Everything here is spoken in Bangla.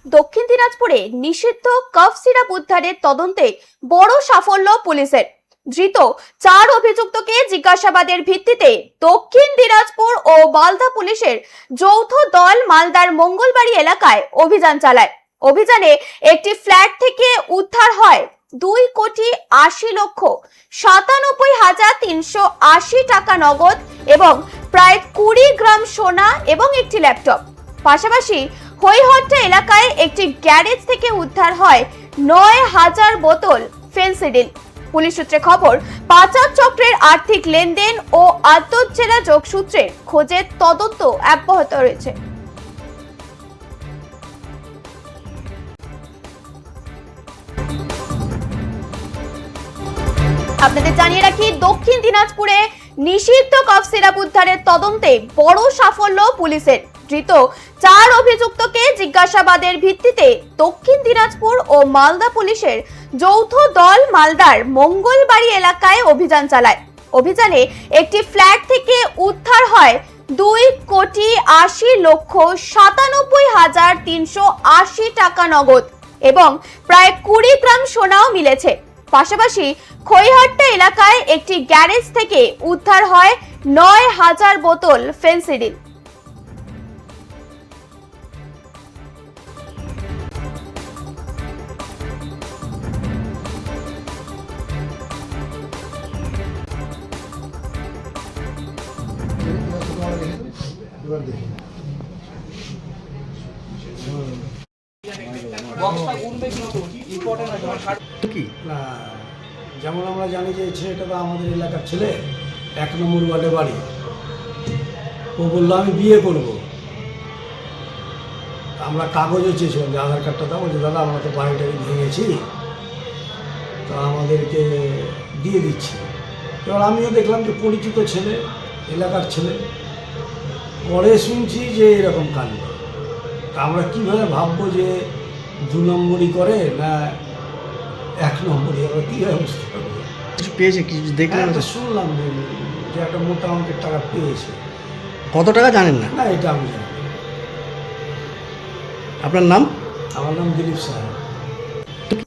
দক্ষিণ দিনাজপুরে নিষিদ্ধ কফ সিরাপ উদ্ধারের তদন্তে বড় সাফল্য পুলিশের। ধৃত 4 অভিযুক্তকে জিজ্ঞাসাবাদের ভিত্তিতে দক্ষিণ দিনাজপুর ও মালদা পুলিশের যৌথ দল মালদার মঙ্গলবাড়ি এলাকায় অভিযান চালায়। অভিযানে একটি ফ্ল্যাট থেকে উদ্ধার হয় 2,80,97,380 টাকা নগদ এবং প্রায় 20 গ্রাম সোনা এবং একটি ল্যাপটপ। পাশাপাশি হইহট্টা এলাকায় একটি গ্যারেজ থেকে উদ্ধার হয় 9,000 বোতল ফেন্সিডিল। পুলিশ সূত্রে খবর, পাচার চক্রের আর্থিক লেনদেন ও আন্তঃজেলা যোগসূত্রের খোঁজে তদন্ত অব্যাহত রয়েছে। আপনাদের জানিয়ে রাখি, দক্ষিণ দিনাজপুরে নিষিদ্ধ কফ সিরাপ উদ্ধারের তদন্তে বড় সাফল্য পুলিশের। ধৃত 4 অভিযুক্তকে জিজ্ঞাসাবাদের ভিত্তিতে দক্ষিণ দিনাজপুর ও মালদা পুলিশের যৌথ দল মালদার মঙ্গলবাড়ি এলাকায় অভিযান চালায়। অভিযানে একটি ফ্ল্যাট থেকে উদ্ধার হয় 2,80,97,380 টাকা নগদ এবং প্রায় 20 গ্রাম সোনাও মিলেছে। পাশাপাশি খইহাট্টা এলাকায় একটি গ্যারেজ থেকে উদ্ধার হয় 9,000 বোতল ফেন্সিডিল। যেমন আমরা জানি যে ছেলেটা তো আমাদের এলাকার ছেলে, 1 নম্বর ওয়ার্ডে বাড়ি। ও বললো আমি বিয়ে করব। আমরা কাগজও চেয়েছিলাম যে আধার কার্ডটা দাও। বলছে দাদা আমরা তো বাড়িটাকে ভেঙেছি, তো আমাদেরকে দিয়ে দিচ্ছি। এবার আমিও দেখলাম যে পরিচিত ছেলে, এলাকার ছেলে। পরে শুনছি যে এরকম কাণ্ড। তা আমরা কীভাবে ভাববো যে 2 নম্বরই করে না 1 নম্বরই, আমরা কীভাবে বুঝতে পারবো? কিছু পেয়েছে, কিছু দেখলেন? শুনলাম যে একটা মোটা অঙ্কের টাকা পেয়েছে। কত টাকা জানেন না? না, এটা আমি জানি। আপনার নাম? আমার নাম দিলীপ সাহা।